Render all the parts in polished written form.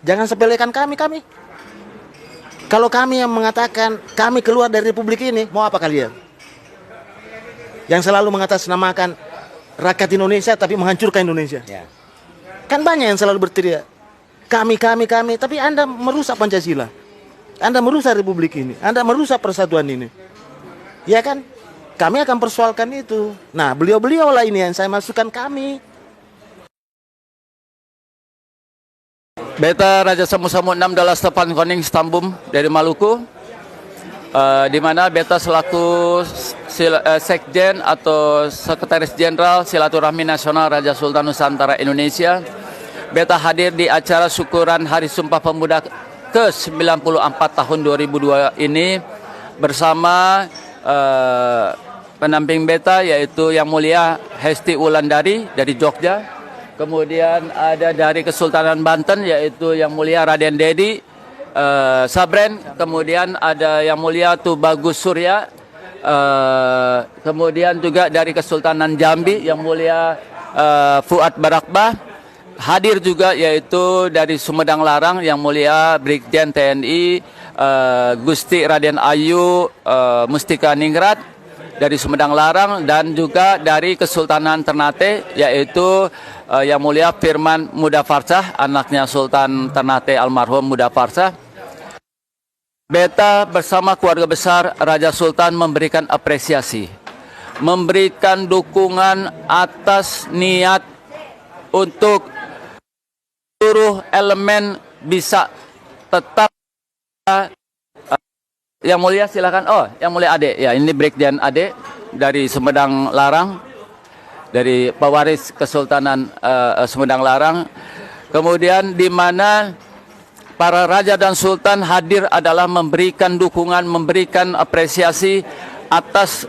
Jangan sepelekan kami. Kalau kami yang mengatakan kami keluar dari republik ini, mau apa kalian? Yang selalu mengatasnamakan rakyat Indonesia tapi menghancurkan Indonesia. Ya. Kan banyak yang selalu berteriak, kami, tapi Anda merusak Pancasila. Anda merusak republik ini, Anda merusak persatuan ini. Ya kan? Kami akan persoalkan itu. Nah, beliau-beliau lah ini yang saya masukkan kami. Beta Raja Samu-Samu 6 adalah Stefan Koning Stambum dari Maluku, di mana Beta selaku Sekjen atau Sekretaris Jenderal Silaturahmi Nasional Raja Sultan Nusantara Indonesia. Beta hadir di acara syukuran Hari Sumpah Pemuda ke-94 tahun 2002 ini bersama pendamping Beta, yaitu Yang Mulia Hesti Wulandari dari Jogja. Kemudian ada dari Kesultanan Banten, yaitu Yang Mulia Raden Dedi Sabren. Kemudian ada Yang Mulia Tubagus Surya. Kemudian juga dari Kesultanan Jambi, Yang Mulia Fuad Barakbah. Hadir juga yaitu dari Sumedang Larang, Yang Mulia Brigjen TNI Gusti Raden Ayu Mustika Ningrat dari Sumedang Larang, dan juga dari Kesultanan Ternate yaitu Yang Mulia Firman Mudafarsah, anaknya Sultan Ternate almarhum Mudafarsah. Beta bersama keluarga besar Raja Sultan memberikan apresiasi, memberikan dukungan atas niat untuk seluruh elemen bisa tetap. Yang Mulia silakan. Oh, Yang Mulia Ade. Ya, ini Brigjen Ade dari Sumedang Larang, dari pewaris Kesultanan Sumedang Larang. Kemudian di mana para raja dan sultan hadir adalah memberikan dukungan, memberikan apresiasi atas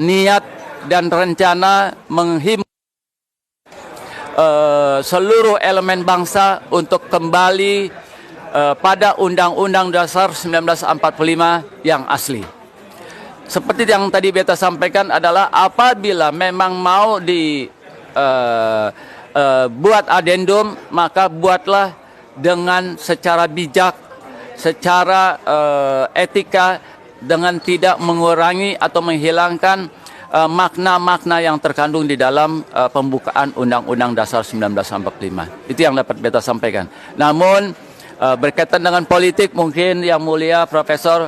niat dan rencana menghimpun seluruh elemen bangsa untuk kembali pada Undang-Undang Dasar 1945 yang asli. Seperti yang tadi Beta sampaikan adalah apabila memang mau buat adendum, maka buatlah dengan secara bijak, secara etika, dengan tidak mengurangi atau menghilangkan makna-makna yang terkandung di dalam pembukaan Undang-Undang Dasar 1945. Itu yang dapat Beta sampaikan. Namun berkaitan dengan politik, mungkin Yang Mulia Profesor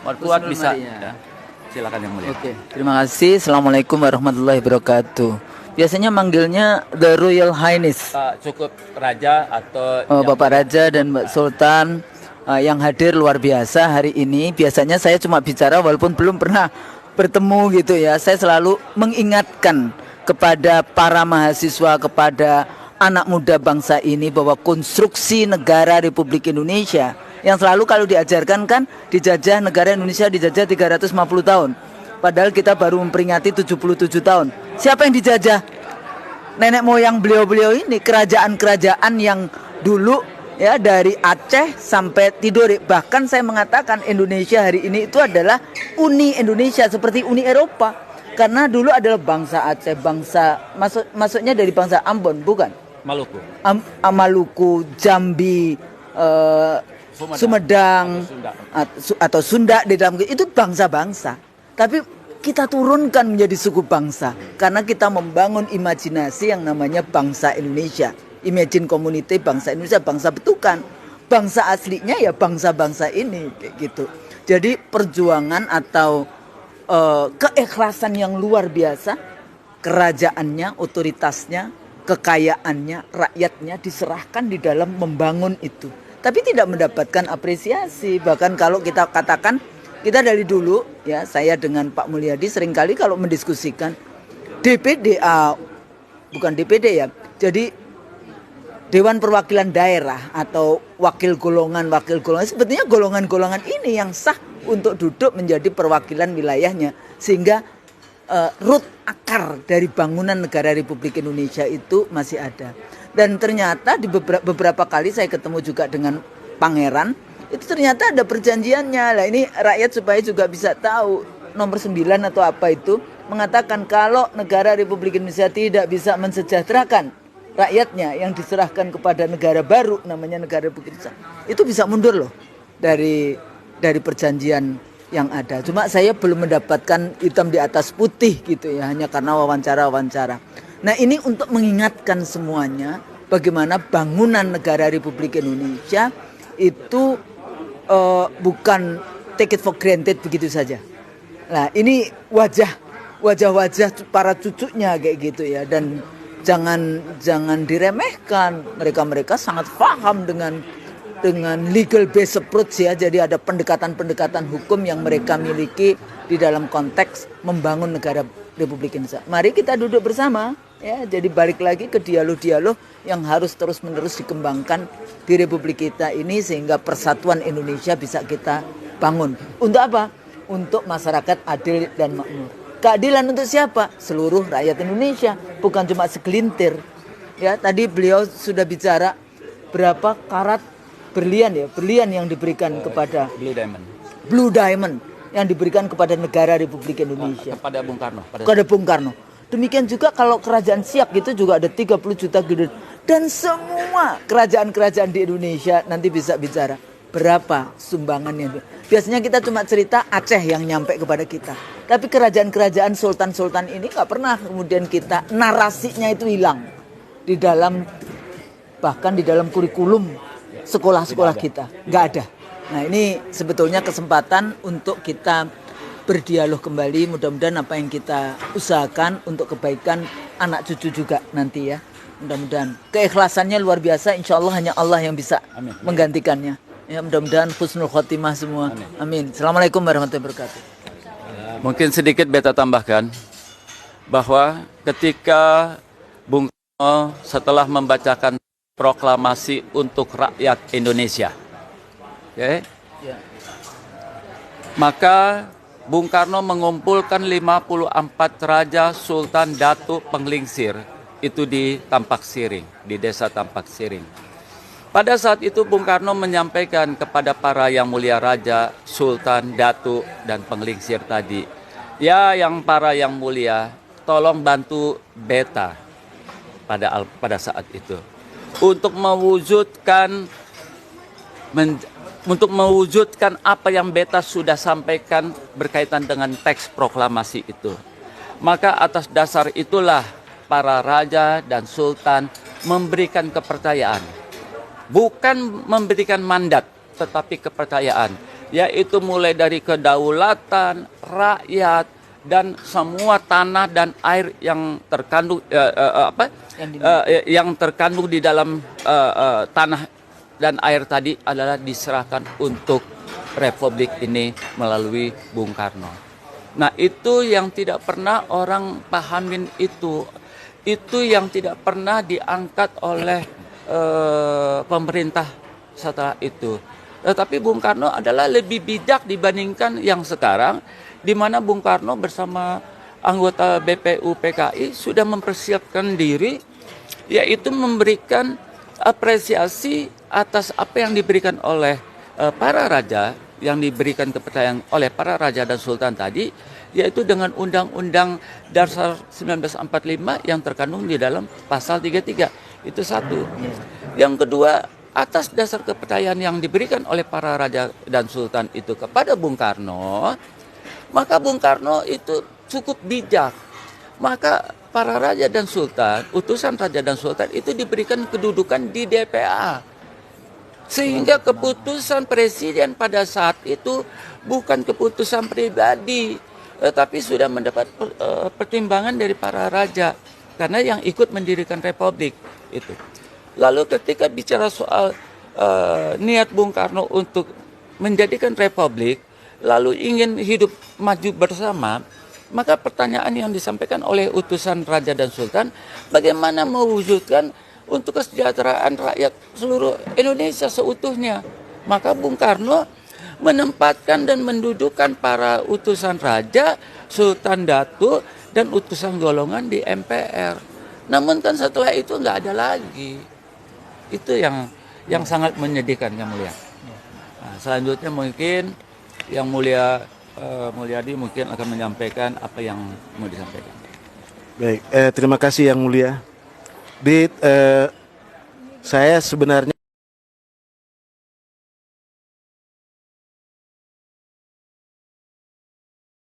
Martuat bisa. Ya. Silakan Yang Mulia. Oke, terima kasih. Assalamualaikum warahmatullahi wabarakatuh. Biasanya manggilnya The Royal Highness. Cukup Raja atau Bapak Raja dan Mbak Sultan yang hadir luar biasa hari ini. Biasanya saya cuma bicara walaupun belum pernah bertemu gitu ya. Saya selalu mengingatkan kepada para mahasiswa, kepada anak muda bangsa ini bahwa konstruksi negara Republik Indonesia yang selalu kalau diajarkan kan dijajah, negara Indonesia dijajah 350 tahun. Padahal kita baru memperingati 77 tahun. Siapa yang dijajah? Nenek moyang beliau-beliau ini, kerajaan-kerajaan yang dulu ya dari Aceh sampai Tidore. Bahkan saya mengatakan Indonesia hari ini itu adalah Uni Indonesia seperti Uni Eropa. Karena dulu adalah bangsa Aceh, bangsa maksudnya dari bangsa Ambon, bukan? Maluku. Maluku, Jambi, Sumedang atau Sunda di dalam itu bangsa-bangsa. Tapi kita turunkan menjadi suku bangsa karena kita membangun imajinasi yang namanya bangsa Indonesia. Imagine community bangsa Indonesia, bangsa betukan. Bangsa aslinya ya bangsa-bangsa ini kayak gitu. Jadi perjuangan atau keikhlasan yang luar biasa, kerajaannya, otoritasnya, kekayaannya, rakyatnya diserahkan di dalam membangun itu. Tapi tidak mendapatkan apresiasi. Bahkan kalau kita katakan, kita dari dulu ya, saya dengan Pak Mulyadi seringkali kalau mendiskusikan DPD, bukan DPD ya, jadi Dewan Perwakilan Daerah atau wakil golongan, sebetulnya golongan-golongan ini yang sah untuk duduk menjadi perwakilan wilayahnya. Sehingga root akar dari bangunan negara Republik Indonesia itu masih ada. Dan ternyata di beberapa kali saya ketemu juga dengan pangeran, itu ternyata ada perjanjiannya. Lah ini rakyat supaya juga bisa tahu, nomor 9 atau apa itu mengatakan kalau negara Republik Indonesia tidak bisa mensejahterakan rakyatnya yang diserahkan kepada negara baru namanya negara Republik Indonesia itu bisa mundur loh dari perjanjian yang ada. Cuma saya belum mendapatkan hitam di atas putih gitu ya, hanya karena wawancara. Nah, ini untuk mengingatkan semuanya bagaimana bangunan negara Republik Indonesia itu bukan take it for granted begitu saja. Nah, ini wajah-wajah para cucunya kayak gitu ya, dan jangan diremehkan. Mereka sangat paham dengan legal based approach ya. Jadi ada pendekatan-pendekatan hukum yang mereka miliki di dalam konteks membangun negara Republik Indonesia. Mari kita duduk bersama ya. Jadi balik lagi ke dialog-dialog yang harus terus-menerus dikembangkan di Republik kita ini sehingga persatuan Indonesia bisa kita bangun. Untuk apa? Untuk masyarakat adil dan makmur. Keadilan untuk siapa? Seluruh rakyat Indonesia, bukan cuma segelintir. Ya, tadi beliau sudah bicara berapa karat berlian yang diberikan kepada Blue Diamond yang diberikan kepada negara Republik Indonesia. Kepada Bung Karno. Kepada Bung Karno. Demikian juga kalau kerajaan Siak itu juga ada 30 juta gulden. Dan semua kerajaan-kerajaan di Indonesia nanti bisa bicara berapa sumbangannya. Biasanya kita cuma cerita Aceh yang nyampe kepada kita. Tapi kerajaan-kerajaan sultan-sultan ini gak pernah kemudian kita, narasinya itu hilang. Bahkan di dalam kurikulum sekolah-sekolah kita. Gak ada. Nah, ini sebetulnya kesempatan untuk kita berdialog kembali. Mudah-mudahan apa yang kita usahakan untuk kebaikan anak cucu juga nanti ya. Mudah-mudahan keikhlasannya luar biasa. Insya Allah hanya Allah yang bisa menggantikannya. Ya, mudah-mudahan husnul khotimah semua. Amin. Assalamualaikum warahmatullahi wabarakatuh. Mungkin sedikit beta tambahkan bahwa ketika Bung Karno setelah membacakan proklamasi untuk rakyat Indonesia, okay, maka Bung Karno mengumpulkan 54 raja, sultan, datu, penglingsir itu di Tampak Siring, di desa Tampak Siring. Pada saat itu Bung Karno menyampaikan kepada para yang mulia raja, sultan, datu, dan penglingsir tadi, ya para yang mulia, tolong bantu beta pada saat itu untuk mewujudkan apa yang beta sudah sampaikan berkaitan dengan teks proklamasi itu. Maka atas dasar itulah para raja dan sultan memberikan kepercayaan. Bukan memberikan mandat, tetapi kepercayaan, yaitu mulai dari kedaulatan rakyat dan semua tanah dan air yang terkandung yang terkandung di dalam tanah dan air tadi adalah diserahkan untuk Republik ini melalui Bung Karno. Nah, itu yang tidak pernah orang pahamin itu yang tidak pernah diangkat oleh pemerintah setelah itu. Tetapi Bung Karno adalah lebih bijak dibandingkan yang sekarang, di mana Bung Karno bersama anggota BPU PKI sudah mempersiapkan diri, yaitu memberikan apresiasi atas apa yang diberikan oleh para raja, yang diberikan kepercayaan oleh para raja dan sultan tadi, yaitu dengan Undang-Undang Dasar 1945 yang terkandung di dalam pasal 33. Itu satu. Yang kedua, atas dasar kepercayaan yang diberikan oleh para raja dan sultan itu kepada Bung Karno, maka Bung Karno itu cukup bijak. Maka para raja dan sultan, utusan raja dan sultan itu diberikan kedudukan di DPA. Sehingga keputusan presiden pada saat itu bukan keputusan pribadi, tetapi sudah mendapat pertimbangan dari para raja. Karena yang ikut mendirikan republik itu. Lalu ketika bicara soal niat Bung Karno untuk menjadikan republik, lalu ingin hidup maju bersama, maka pertanyaan yang disampaikan oleh utusan raja dan sultan, bagaimana mewujudkan untuk kesejahteraan rakyat seluruh Indonesia seutuhnya. Maka Bung Karno menempatkan dan mendudukkan para utusan raja, sultan, datu, dan utusan golongan di MPR. Namun kan setelah itu nggak ada lagi. Itu yang sangat menyedihkan, Yang Mulia. Nah, selanjutnya mungkin Yang Mulia Mulyadi mungkin akan menyampaikan apa yang mau disampaikan. Baik, terima kasih Yang Mulia. Saya sebenarnya